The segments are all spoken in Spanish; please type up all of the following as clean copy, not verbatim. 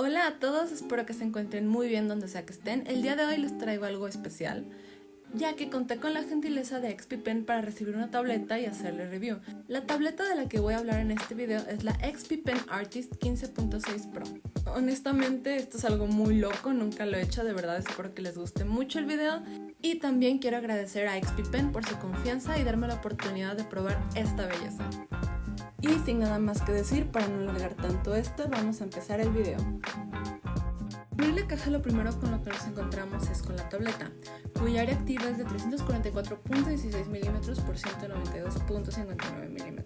Hola a todos, espero que se encuentren muy bien donde sea que estén. El día de hoy les traigo algo especial, ya que conté con la gentileza de XP Pen para recibir una tableta y hacerle review. La tableta de la que voy a hablar en este video es la XP Pen Artist 15.6 Pro. Honestamente, esto es algo muy loco, nunca lo he hecho, de verdad espero que les guste mucho el video. Y también quiero agradecer a XP Pen por su confianza y darme la oportunidad de probar esta belleza. Y sin nada más que decir, para no alargar tanto esto, vamos a empezar el video. Abrir la caja, lo primero con lo que nos encontramos es con la tableta, cuya área activa es de 344.16 mm por 192.59 mm.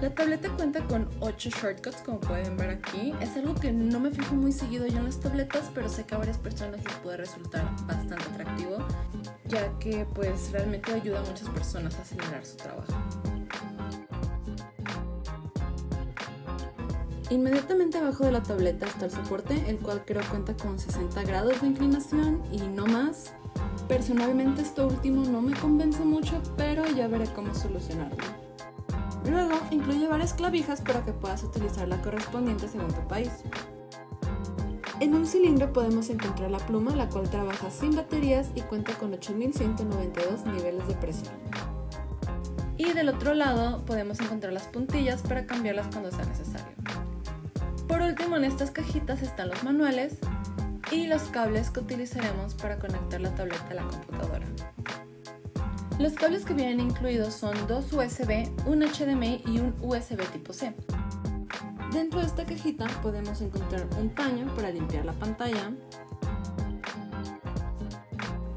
La tableta cuenta con 8 shortcuts, como pueden ver aquí. Es algo que no me fijo muy seguido yo en las tabletas, pero sé que a varias personas les puede resultar bastante atractivo, ya que pues realmente ayuda a muchas personas a acelerar su trabajo. Inmediatamente abajo de la tableta está el soporte, el cual creo cuenta con 60 grados de inclinación y no más. Personalmente esto último no me convence mucho, pero ya veré cómo solucionarlo. Luego incluye varias clavijas para que puedas utilizar la correspondiente según tu país. En un cilindro podemos encontrar la pluma, la cual trabaja sin baterías y cuenta con 8192 niveles de presión. Y del otro lado podemos encontrar las puntillas para cambiarlas cuando sea necesario. Por último, en estas cajitas están los manuales y los cables que utilizaremos para conectar la tableta a la computadora. Los cables que vienen incluidos son dos USB, un HDMI y un USB tipo C. Dentro de esta cajita podemos encontrar un paño para limpiar la pantalla,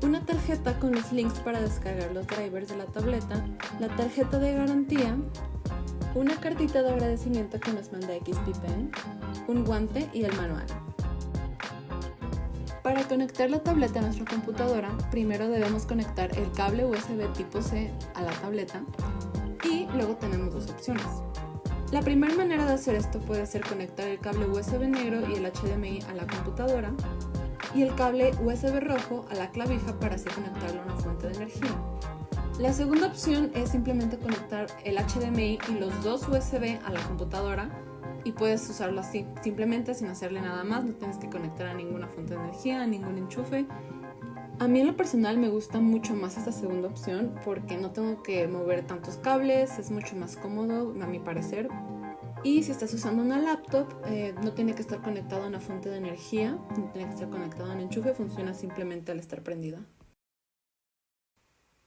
una tarjeta con los links para descargar los drivers de la tableta, la tarjeta de garantía, una cartita de agradecimiento que nos manda XP Pen, un guante y el manual. Para conectar la tableta a nuestra computadora, primero debemos conectar el cable USB tipo C a la tableta y luego tenemos dos opciones. La primera manera de hacer esto puede ser conectar el cable USB negro y el HDMI a la computadora y el cable USB rojo a la clavija para así conectarlo a una fuente de energía. La segunda opción es simplemente conectar el HDMI y los dos USB a la computadora y puedes usarlo así, simplemente sin hacerle nada más, no tienes que conectar a ninguna fuente de energía, a ningún enchufe. A mí en lo personal me gusta mucho más esta segunda opción porque no tengo que mover tantos cables, es mucho más cómodo a mi parecer. Y si estás usando una laptop, no tiene que estar conectado a una fuente de energía, no tiene que estar conectado a un enchufe, funciona simplemente al estar prendida.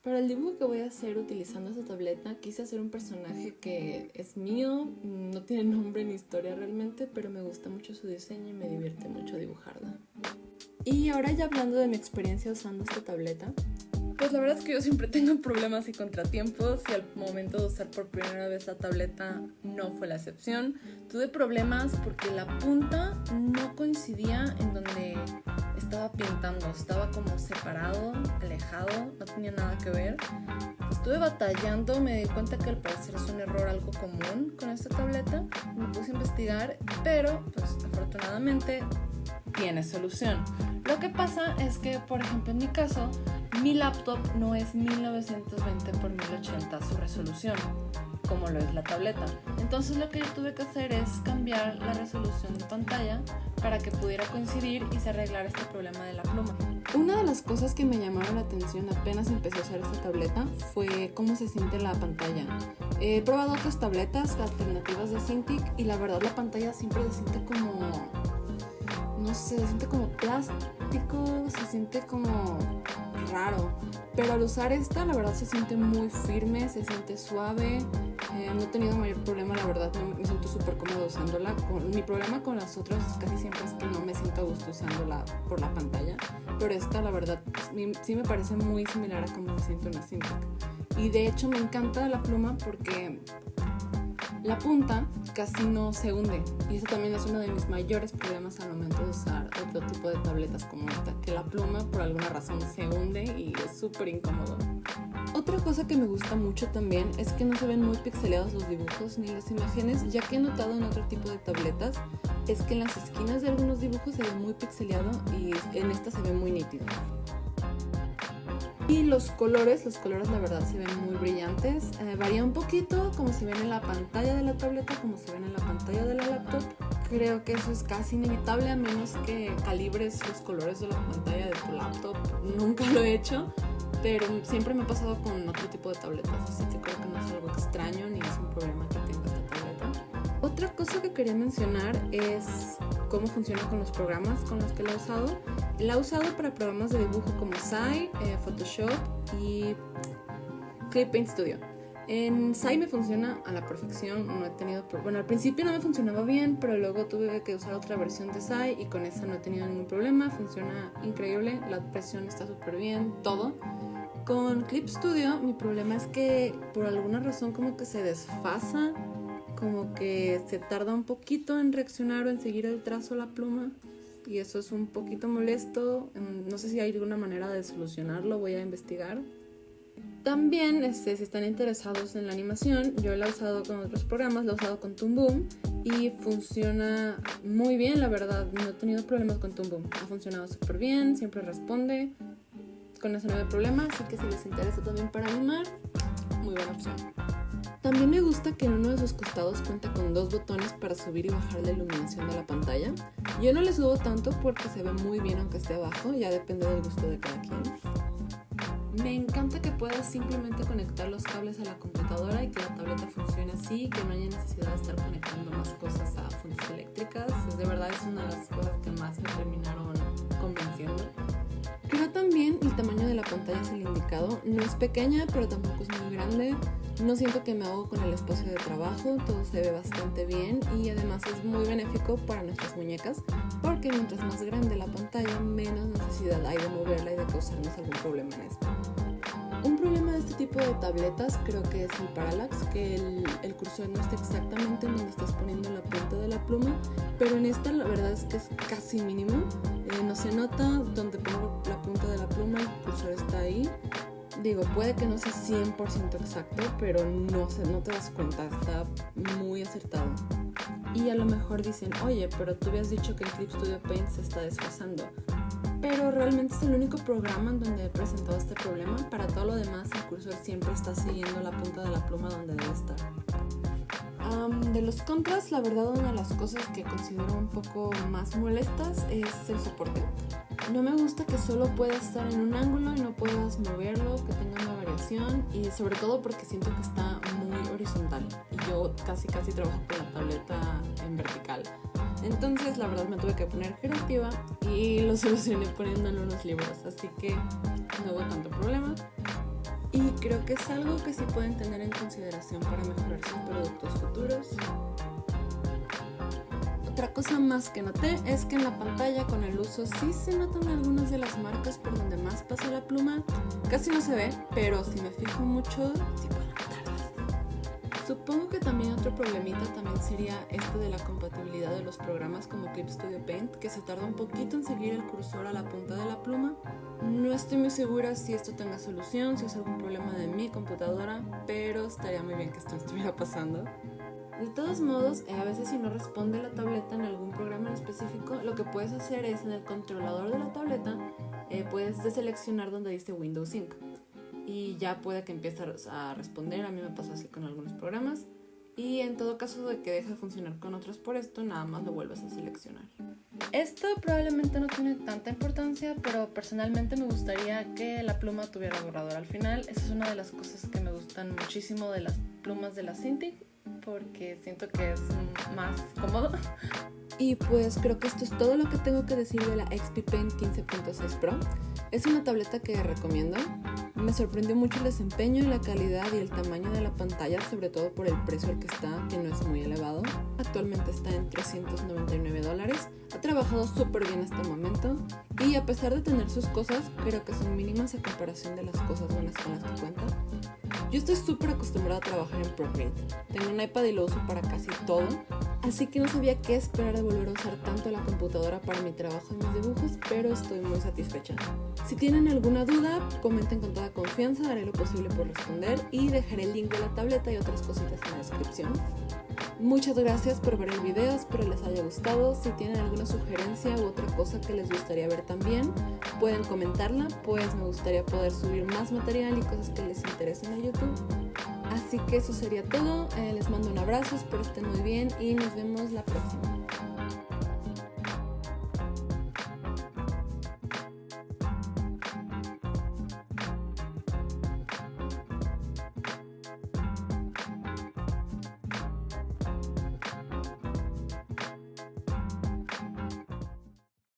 Para el dibujo que voy a hacer utilizando esta tableta, quise hacer un personaje que es mío, no tiene nombre ni historia realmente, pero me gusta mucho su diseño y me divierte mucho dibujarla. Y ahora ya hablando de mi experiencia usando esta tableta, pues la verdad es que yo siempre tengo problemas y contratiempos y al momento de usar por primera vez la tableta no fue la excepción. Tuve problemas porque la punta no coincidía en donde estaba pintando, estaba como separado, alejado, no tenía nada que ver. Estuve batallando, me di cuenta que al parecer es un error algo común con esta tableta, me puse a investigar, pero pues afortunadamente tiene solución. Lo que pasa es que, por ejemplo, en mi caso, mi laptop no es 1920 x 1080 su resolución, como lo es la tableta. Entonces lo que yo tuve que hacer es cambiar la resolución de pantalla para que pudiera coincidir y se arreglara este problema de la pluma. Una de las cosas que me llamaron la atención apenas empecé a usar esta tableta fue cómo se siente la pantalla. He probado otras tabletas alternativas de Cintiq y la verdad la pantalla siempre se siente como, no sé, se siente como plástico, se siente como raro, pero al usar esta la verdad se siente muy firme, se siente suave, no he tenido mayor problema, la verdad me siento súper cómoda usándola. Mi problema con las otras casi siempre es que no me siento a gusto usándola por la pantalla, pero esta la verdad sí me parece muy similar a cómo se siente una Cintiq. Y de hecho me encanta la pluma porque la punta casi no se hunde y eso también es uno de mis mayores problemas al momento de usar otro tipo de tabletas como esta, que la pluma por alguna razón se hunde y es súper incómodo. Otra cosa que me gusta mucho también es que no se ven muy pixeleados los dibujos ni las imágenes, ya que he notado en otro tipo de tabletas es que en las esquinas de algunos dibujos se ve muy pixeleado y en esta se ve muy nítido. Y los colores la verdad se ven muy brillantes. Varía un poquito como se ven en la pantalla de la tableta, como se ven en la pantalla de la laptop. Creo que eso es casi inevitable a menos que calibres los colores de la pantalla de tu laptop. Nunca lo he hecho, pero siempre me ha pasado con otro tipo de tabletas, así que creo que no es algo extraño ni es un problema que tenga esta tableta. Otra cosa que quería mencionar es cómo funciona con los programas con los que la he usado. La he usado para programas de dibujo como Sai, Photoshop y Clip Paint Studio. En Sai me funciona a la perfección, no he tenido bueno, al principio no me funcionaba bien, pero luego tuve que usar otra versión de Sai y con esa no he tenido ningún problema, funciona increíble, la presión está súper bien, todo. Con Clip Studio mi problema es que por alguna razón como que se desfasa, como que se tarda un poquito en reaccionar o en seguir el trazo la pluma y eso es un poquito molesto. No sé si hay alguna manera de solucionarlo, voy a investigar. También, si están interesados en la animación, yo la he usado con otros programas, la he usado con Toon Boom y funciona muy bien, la verdad, no he tenido problemas con Toon Boom, ha funcionado súper bien, siempre responde, con eso no hay problema, así que si les interesa también para animar, muy buena opción. También me gusta que en uno de sus costados cuenta con 2 botones para subir y bajar la iluminación de la pantalla. Yo no le subo tanto porque se ve muy bien aunque esté abajo, ya depende del gusto de cada quien. Me encanta que puedas simplemente conectar los cables a la computadora y que la tableta funcione así, que no haya necesidad de estar conectando más cosas a fuentes eléctricas. De verdad es una de las cosas que más me terminaron convenciendo. Creo también el tamaño de la pantalla es el indicado. No es pequeña, pero tampoco es muy grande. No siento que me ahogo con el espacio de trabajo, todo se ve bastante bien y además es muy benéfico para nuestras muñecas porque mientras más grande la pantalla, menos necesidad hay de moverla y de causarnos algún problema en esta. Un problema de este tipo de tabletas creo que es el parallax, que el cursor no está exactamente en donde estás poniendo la punta de la pluma, pero en esta la verdad es que es casi mínimo, no se nota donde pongo la punta de la pluma, el cursor está ahí. Digo, puede que no sea 100% exacto, pero no te das cuenta, está muy acertado. Y a lo mejor dicen, oye, pero tú habías dicho que el Clip Studio Paint se está desfasando. Pero realmente es el único programa en donde he presentado este problema. Para todo lo demás, el cursor siempre está siguiendo la punta de la pluma donde debe estar. De los contras, la verdad, una de las cosas que considero un poco más molestas es el soporte. No me gusta que solo pueda estar en un ángulo y no puedas moverlo, que tenga una variación y sobre todo porque siento que está muy horizontal y yo casi trabajo con la tableta en vertical. Entonces la verdad me tuve que poner creativa y lo solucioné poniéndole unos libros, así que no hubo tanto problema. Y creo que es algo que sí pueden tener en consideración para mejorar sus productos futuros. Otra cosa más que noté es que en la pantalla con el uso sí se notan algunas de las marcas por donde más pasa la pluma. Casi no se ve, pero si me fijo mucho, sí puedo notarlas. Supongo que también otro problemita también sería este de la compatibilidad de los programas como Clip Studio Paint, que se tarda un poquito en seguir el cursor a la punta de la pluma. No estoy muy segura si esto tenga solución, si es algún problema de mi computadora, pero estaría muy bien que esto estuviera pasando. De todos modos, a veces si no responde la tableta en algún programa en específico, lo que puedes hacer es en el controlador de la tableta, puedes deseleccionar donde dice Windows 5 y ya puede que empiece a responder. A mí me pasó así con algunos programas y en todo caso de que deje de funcionar con otros por esto, nada más lo vuelves a seleccionar. Esto probablemente no tiene tanta importancia, pero personalmente me gustaría que la pluma tuviera borrador al final. Esa es una de las cosas que me gustan muchísimo de las plumas de la Cintiq, porque siento que es más cómodo. Y pues creo que esto es todo lo que tengo que decir de la XP Pen 15.6 Pro. Es una tableta que recomiendo. Me sorprendió mucho el desempeño, la calidad y el tamaño de la pantalla, sobre todo por el precio al que está, que no es muy elevado. Actualmente está en $399. Ha trabajado súper bien hasta el momento y a pesar de tener sus cosas, creo que son mínimas a comparación de las cosas buenas con las que cuenta. Yo estoy súper acostumbrada a trabajar en Procreate. Tengo un iPad y lo uso para casi todo, así que no sabía qué esperar de volver a usar tanto la computadora para mi trabajo y mis dibujos, pero estoy muy satisfecha. Si tienen alguna duda, comenten con toda confianza, haré lo posible por responder y dejaré el link de la tableta y otras cositas en la descripción. Muchas gracias por ver el video, espero les haya gustado. Si tienen alguna sugerencia u otra cosa que les gustaría ver también, pueden pueden comentarla, pues me gustaría poder subir más material y cosas que les interesen a YouTube. Así que eso sería todo. Les mando un abrazo, espero estén muy bien y nos vemos la próxima.